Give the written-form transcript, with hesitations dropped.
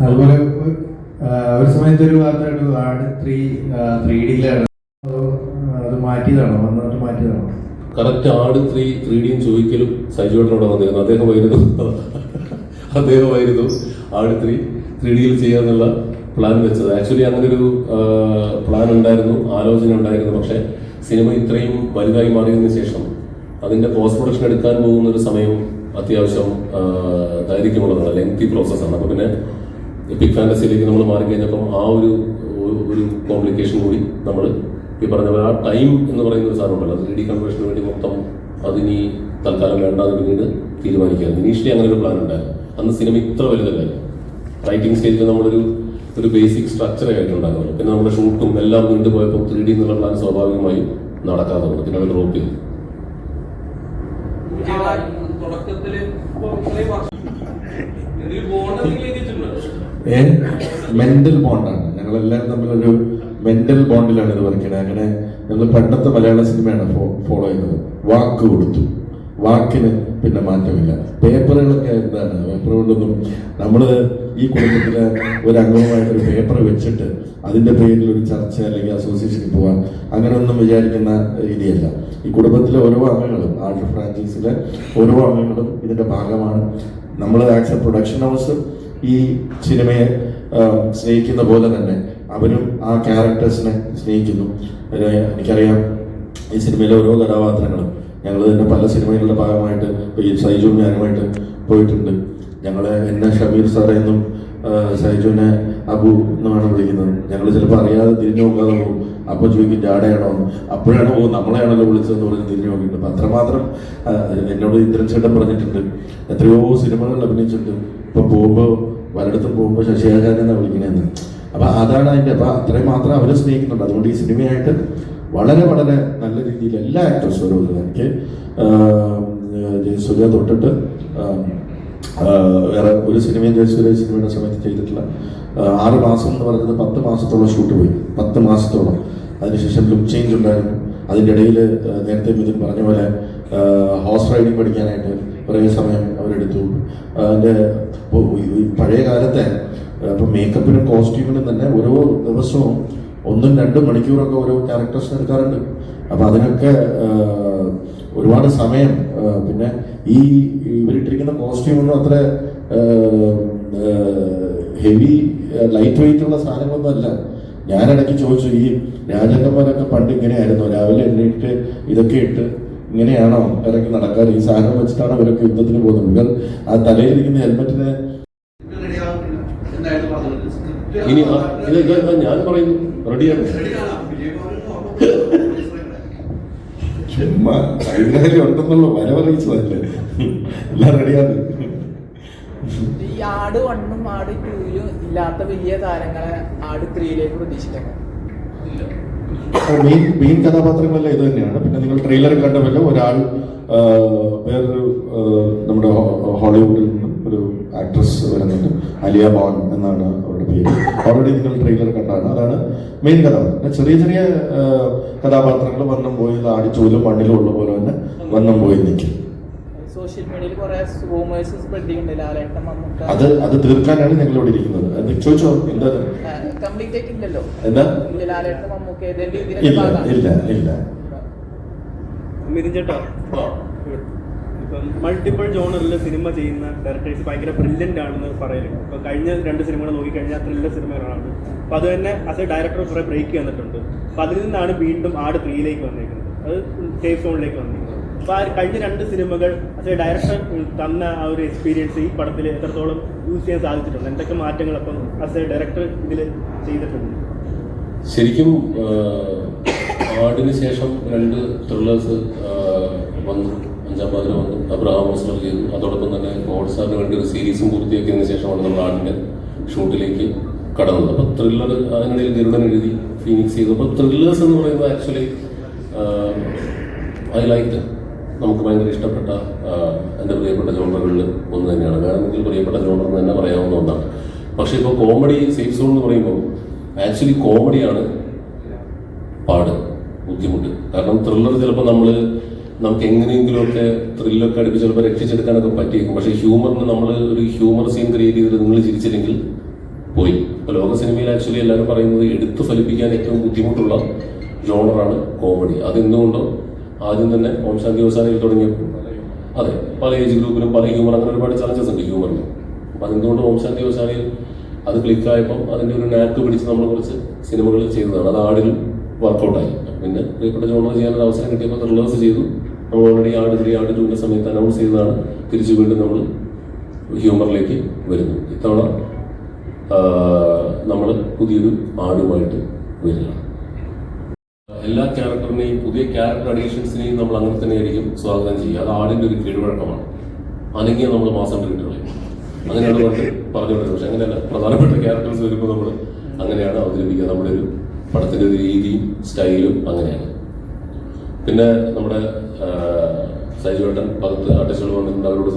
അതുപോലെ ഒരു സമയത്ത് ഒരു വാർത്ത ആട് 3D-യിലാണ്. അത് മാറ്റിയതാണോ? വന്നിട്ട് മാറ്റിയതാണോ? കറക്റ്റ് ആട് 3D ചോദിക്കലും സൈജുവേട്ടനോട് വന്നിരുന്നു. അദ്ദേഹമായിരുന്നു ആട് 3D-യിൽ ചെയ്യാന്നുള്ള പ്ലാൻ വെച്ചത്. ആക്ച്വലി അങ്ങനെ ഒരു പ്ലാൻ ഉണ്ടായിരുന്നു, ആലോചന ഉണ്ടായിരുന്നു. പക്ഷെ സിനിമ ഇത്രയും വലുതായി മാറിയതിനു ശേഷം അതിന്റെ പോസ്റ്റ് പ്രൊഡക്ഷൻ എടുക്കാൻ പോകുന്ന ഒരു സമയം അത്യാവശ്യം ദൈർഘ്യമുള്ളതാണ്, ലെങ്തി പ്രോസസ്സാണ്. അപ്പൊ പിന്നെ എപ്പിക് ഫാന്റസിയിലേക്ക് നമ്മൾ മാറിക്കഴിഞ്ഞപ്പം ആ ഒരു കോംപ്ലിക്കേഷൻ കൂടി നമ്മൾ ഈ പറഞ്ഞ പോലെ ആ ടൈം എന്ന് പറയുന്ന ഒരു സാധനം ഉണ്ടല്ലോ, 3D കൺവേർഷന് വേണ്ടി മൊത്തം അതിനി തൽക്കാലം വേണ്ട, അത് പിന്നീട് തീരുമാനിക്കുകയാണ്. ഇനീഷ്യലി അങ്ങനെ ഒരു പ്ലാൻ ഉണ്ടായിരുന്നു. അന്ന് സിനിമ ഇത്ര വലുതല്ലായിരുന്നു. റൈറ്റിംഗ് സ്റ്റേജിൽ നമ്മളൊരു ബേസിക് സ്ട്രക്ചർ ആയിട്ടുണ്ടാകുമല്ലോ. പിന്നെ നമ്മുടെ ഷൂട്ടും എല്ലാം നീണ്ടുപോയപ്പോൾ 3D എന്നുള്ള പ്ലാൻ സ്വാഭാവികമായും നടക്കാതെ വന്നു. പിന്നെ അത് ഡ്രോപ്പ് ചെയ്തു. മെന്റൽ ബോണ്ടാണ്, ഞങ്ങളെല്ലാവരും തമ്മിലൊരു മെന്റൽ ബോണ്ടിലാണ് ഇത് വർക്കുന്നത്. അങ്ങനെ ഞങ്ങൾ പണ്ടത്തെ മലയാള സിനിമയാണ് ഫോളോ ചെയ്യുന്നത്. വാക്ക് കൊടുത്തു, വാക്കിന് പിന്നെ മാറ്റമില്ല. പേപ്പറുകളൊക്കെ എന്താണ്, പേപ്പർ കൊണ്ടൊന്നും നമ്മൾ ഈ കുടുംബത്തിലെ ഒരു അംഗവുമായിട്ടൊരു പേപ്പർ വെച്ചിട്ട് അതിന്റെ പേരിൽ ഒരു ചർച്ച അല്ലെങ്കിൽ അസോസിയേഷനിൽ പോവാൻ അങ്ങനെയൊന്നും വിചാരിക്കുന്ന രീതിയല്ല. ഈ കുടുംബത്തിലെ ഓരോ അംഗങ്ങളും, ആർട്ട് ഫ്രാഞ്ചൈസിലെ ഓരോ അംഗങ്ങളും ഇതിന്റെ ഭാഗമാണ്. നമ്മൾ ആസ് എ പ്രൊഡക്ഷൻ ഹൗസ് ഈ സിനിമയെ സ്നേഹിക്കുന്ന പോലെ തന്നെ അവരും ആ ക്യാരക്ടേഴ്സിനെ സ്നേഹിക്കുന്നു. എനിക്കറിയാം ഈ സിനിമയിലെ ഓരോ കഥാപാത്രങ്ങളും ഞങ്ങൾ തന്നെ പല സിനിമകളുടെ ഭാഗമായിട്ട് ഈ സൈജുവും ഞാനുമായിട്ട് പോയിട്ടുണ്ട്. എന്നെ ഷമീർ സാറേ എന്നും സൈജുവിനെ അബു എന്നുമാണ് വിളിക്കുന്നത്. ഞങ്ങൾ ചിലപ്പോൾ അറിയാതെ തിരിഞ്ഞു നോക്കാതെ പോകും. അപ്പോൾ ചോദിക്കും ജാടയാണോ, അപ്പോഴാണ് നമ്മളെയാണല്ലോ വിളിച്ചതെന്ന് പറഞ്ഞ് തിരിഞ്ഞു നോക്കിയിട്ടുണ്ട്. അപ്പം അത്രമാത്രം എന്നോട് ഇന്ദ്രൻ ചേട്ടൻ പറഞ്ഞിട്ടുണ്ട്, എത്രയോ സിനിമകൾ അഭിനയിച്ചിട്ടുണ്ട്, ഇപ്പം പോകുമ്പോൾ പലയിടത്തും പോകുമ്പോൾ ശശിയാചാര്യനെ വിളിക്കണേന്ന്. അപ്പം അതാണ് അതിൻ്റെ. അപ്പം അത്രയും മാത്രം അവരെ സ്നേഹിക്കുന്നുണ്ട്. അതുകൊണ്ട് ഈ സിനിമയായിട്ട് വളരെ വളരെ നല്ല രീതിയിൽ എല്ലാ ആക്ടേഴ്സും ഓരോ എനിക്ക് ജയസൂര്യ തൊട്ടിട്ട് വേറെ ഒരു സിനിമയും ജയസൂര്യ സിനിമയുടെ സമയത്ത് ചെയ്തിട്ടില്ല. 6 മാസം എന്ന് പറയുന്നത് 10 മാസത്തോളം ഷൂട്ട് പോയി, 10 മാസത്തോളം. അതിനുശേഷം ലുക്ക് ചേഞ്ച് ഉണ്ടായിരുന്നു. അതിൻ്റെ ഇടയിൽ നേരത്തെ മിഥുൻ പറഞ്ഞ പോലെ ഹോഴ്സ് റൈഡിങ് പഠിക്കാനായിട്ട് കുറേ സമയം അവരെടുത്തു. അതിൻ്റെ പഴയ കാലത്തെ ഇപ്പം മേക്കപ്പിനും കോസ്റ്റ്യൂമിനും തന്നെ ഓരോ ദിവസവും 1-2 മണിക്കൂറൊക്കെ ഓരോ ക്യാരക്ടേഴ്സിന് എടുക്കാറുണ്ട്. അപ്പം അതിനൊക്കെ ഒരുപാട് സമയം. പിന്നെ ഇവരിട്ടിരിക്കുന്ന കോസ്റ്റ്യൂമൊന്നും അത്ര ഹെവി ലൈറ്റ് വെയിറ്റ് ഉള്ള സാധനങ്ങളൊന്നും അല്ല. ഞാനിടയ്ക്ക് ചോദിച്ചു, ഈ രാജാക്കന്മാരൊക്കെ പണ്ട് ഇങ്ങനെയായിരുന്നു, രാവിലെ എണ്ണീറ്റ് ഇതൊക്കെ ഇട്ട് ഇങ്ങനെയാണോ ഇറങ്ങി നടക്കാറ്? ഈ സാധനം വെച്ചിട്ടാണ് ഇവരൊക്കെ യുദ്ധത്തിന് പോകുന്നത്. ആ തലയിലിരിക്കുന്ന ഹെൽമെറ്റിന് ഇനി ഞാൻ പറയുന്നു റെഡിയാണ്. ചുമ്മാ ഉണ്ടെന്നുള്ള വരവറിയിച്ചതല്ലേ, എല്ലാം റെഡിയാണ്. ഈ ആട് 1ഉം ആട് 2ലും ഇല്ലാത്ത വലിയ താരങ്ങളെ ആട് 3യിലേക്ക് പ്രതീക്ഷിക്കണം. മെയിൻ കഥാപാത്രങ്ങളെല്ലാം ഇത് തന്നെയാണ്. പിന്നെ നിങ്ങൾ ട്രെയിലർ കണ്ടവല്ല ഒരാൾ വേറൊരു നമ്മുടെ ഹോളിവുഡിൽ നിന്ന് ഒരു ആക്ട്രസ് വരുന്നുണ്ട്, അലിയ ബോൺ എന്നാണ് അവരുടെ പേര്. ഓൾറെഡി നിങ്ങൾ ട്രെയിലർ കണ്ടാണ്. അതാണ് മെയിൻ കഥാപാത്രം. ചെറിയ ചെറിയ കഥാപാത്രങ്ങൾ വന്നും പോയി ആടിച്ചോലും മണ്ണിലും ഉള്ള പോലെ തന്നെ വന്നും പോയി നിൽക്കും. സോഷ്യൽ മീഡിയയിൽ കുറെ റൂമേഴ്സ് സ്പ്രെഡ് ചെയ്യുന്നുണ്ട്. അത് തീർക്കാനാണ് ഞങ്ങൾ ഇവിടെ ഇരിക്കുന്നത്. ചോദിച്ചോ, എന്താ കംപ്ലീറ്റ് ആയിട്ടില്ലല്ലോ? എന്താ? ഇല്ല. മിഥുൻ ചേട്ടാ, ഇപ്പം മൾട്ടിപ്പിൾ ജോണറിൽ സിനിമ ചെയ്യുന്ന ഡയറക്ടേഴ്സ് ഭയങ്കര ബ്രില്യൻ്റ് ആണെന്ന് പറയുന്നത്. ഇപ്പോൾ കഴിഞ്ഞ 2 സിനിമകൾ നോക്കിക്കഴിഞ്ഞാൽ ത്രില്ലർ സിനിമകളാണ്. അപ്പോൾ അത് തന്നെ ആസ് എ ഡയറക്ടർ കുറേ ബ്രേക്ക് വന്നിട്ടുണ്ട്. അപ്പോൾ അതിൽ നിന്നാണ് വീണ്ടും ആട് 3യിലേക്ക് വന്നിരിക്കുന്നത്, അത് സേഫ് സോണിലേക്ക് വന്നിരിക്കുന്നത്. അപ്പോൾ ആ കഴിഞ്ഞ 2 സിനിമകൾ ആസ് എ ഡയറക്ടർ തന്ന ആ ഒരു എക്സ്പീരിയൻസ് ഈ പടത്തിൽ എത്രത്തോളം യൂസ് ചെയ്യാൻ സാധിച്ചിട്ടുണ്ട്? എന്തൊക്കെ മാറ്റങ്ങൾ അപ്പം ആസ് എ ഡയറക്ടർ ഇതിൽ ചെയ്തിട്ടുണ്ട്? ശരിക്കും ആടിന് ശേഷം 2 ത്രില്ലേഴ്സ് വന്നു. 5-ാം പാതിര വന്നു, അബ്രഹാം ഓസ്ലർ ചെയ്തു. അതോടൊപ്പം തന്നെ ഹോട്ട്സ്റ്റാറിന് വേണ്ടി ഒരു സീരീസും പൂർത്തിയാക്കിയതിനു ശേഷമാണ് നമ്മൾ ആടിൻ്റെ ഷൂട്ടിലേക്ക് കടന്നത്. അപ്പോൾ ത്രില്ലർ അതിനിടയിൽ ഗരുഡൻ എഴുതി, ഫീനിക്സ് ചെയ്തു. അപ്പോൾ ത്രില്ലേഴ്സ് എന്ന് പറയുന്നത് ആക്ച്വലി ഐ ലൈക്ക്. നമുക്ക് ഭയങ്കര ഇഷ്ടപ്പെട്ട എൻ്റെ പ്രിയപ്പെട്ട ജോണറുകളിൽ ഒന്ന് തന്നെയാണ്. വേണമെങ്കിൽ പ്രിയപ്പെട്ട ജോണർ എന്ന് തന്നെ പറയാവുന്ന ഒന്നാണ്. പക്ഷേ ഇപ്പോൾ കോമഡി സേഫ് സോൺ എന്ന് പറയുമ്പോൾ ആക്ച്വലി കോമഡിയാണ് ബുദ്ധിമുട്ട്. കാരണം ത്രില്ലർ ചിലപ്പോൾ നമുക്ക് എങ്ങനെയെങ്കിലുമൊക്കെ ത്രില്ലൊക്കെ അടുപ്പിച്ച് ചിലപ്പോൾ രക്ഷിച്ചെടുക്കാനൊക്കെ പറ്റിയേക്കും. പക്ഷേ ഹ്യൂമറിന് നമ്മൾ ഒരു ഹ്യൂമർ സീൻ ക്രിയേറ്റ് ചെയ്തിട്ട് നിങ്ങൾ ചിരിച്ചില്ലെങ്കിൽ പോയി. ഇപ്പോൾ ലോക സിനിമയിൽ ആക്ച്വലി എല്ലാവരും പറയുന്നത് എടുത്തു ഫലിപ്പിക്കാൻ ഏറ്റവും ബുദ്ധിമുട്ടുള്ള ജോണറാണ് കോമഡി. അതെന്തുകൊണ്ടോ ആദ്യം തന്നെ ഓം ശാന്തി അവസാനയിൽ തുടങ്ങിയപ്പോൾ അതെ പല ഏജ് ഗ്രൂപ്പിലും പല ഹ്യൂമർ അങ്ങനെ ഒരുപാട് ചലഞ്ചസ് ഉണ്ട് ഹ്യൂമറിന്. അപ്പം അതെന്തുകൊണ്ട് ഓം ശാന്തി അവസാനയിൽ അത് ക്ലിക്കായപ്പം അതിൻ്റെ ഒരു നാക്ക് പിടിച്ച് നമ്മൾ കുറച്ച് സിനിമകൾ ചെയ്തതാണ്. അത് ആടിലും വർക്കൗട്ടായി. പിന്നെ പ്രിയപ്പെട്ട ജോണർ ചെയ്യാനൊരു അവസരം കിട്ടിയപ്പോൾ ത്രില്ലേഴ്സ് ചെയ്തു. നമ്മൾ ഓൾറെഡി ആട് 3 ആട് 2ന്റെ സമയത്ത് അനൗൺസ് ചെയ്തതാണ്. തിരിച്ചു വീണ്ടും നമ്മൾ ഹ്യൂമറിലേക്ക് വരുന്നു. ഇത്തവണ നമ്മൾ പുതിയൊരു ആടുമായിട്ട് വരികയാണ്. എല്ലാ ക്യാരക്ടറിനെയും പുതിയ ക്യാരക്ടർ അഡീഷൻസിനെയും നമ്മൾ അങ്ങനെ തന്നെയായിരിക്കും സ്വാഗതം ചെയ്യുക. അത് ആടിൻ്റെ ഒരു കീഴ്വഴക്കമാണ്. അനങ്ങിയ നമ്മൾ മാസം ട്രീറ്റുകളെ അങ്ങനെയാണ് കൊണ്ട് പറഞ്ഞുകൊണ്ടിരുന്നത്. പക്ഷെ അങ്ങനെയല്ല, പ്രധാനപ്പെട്ട ക്യാരക്ടേഴ്സ് വരുമ്പോൾ നമ്മൾ അങ്ങനെയാണ് അവതരിപ്പിക്കുക. നമ്മുടെ ഒരു പടത്തിൻ്റെ ഒരു രീതിയും സ്റ്റൈലും അങ്ങനെയാണ്. പിന്നെ നമ്മുടെ സൈജുവേട്ടൻ ഭാഗത്ത് ആർട്ടിസ്റ്റുകൾ വന്നിട്ടുണ്ട്. അവരോട്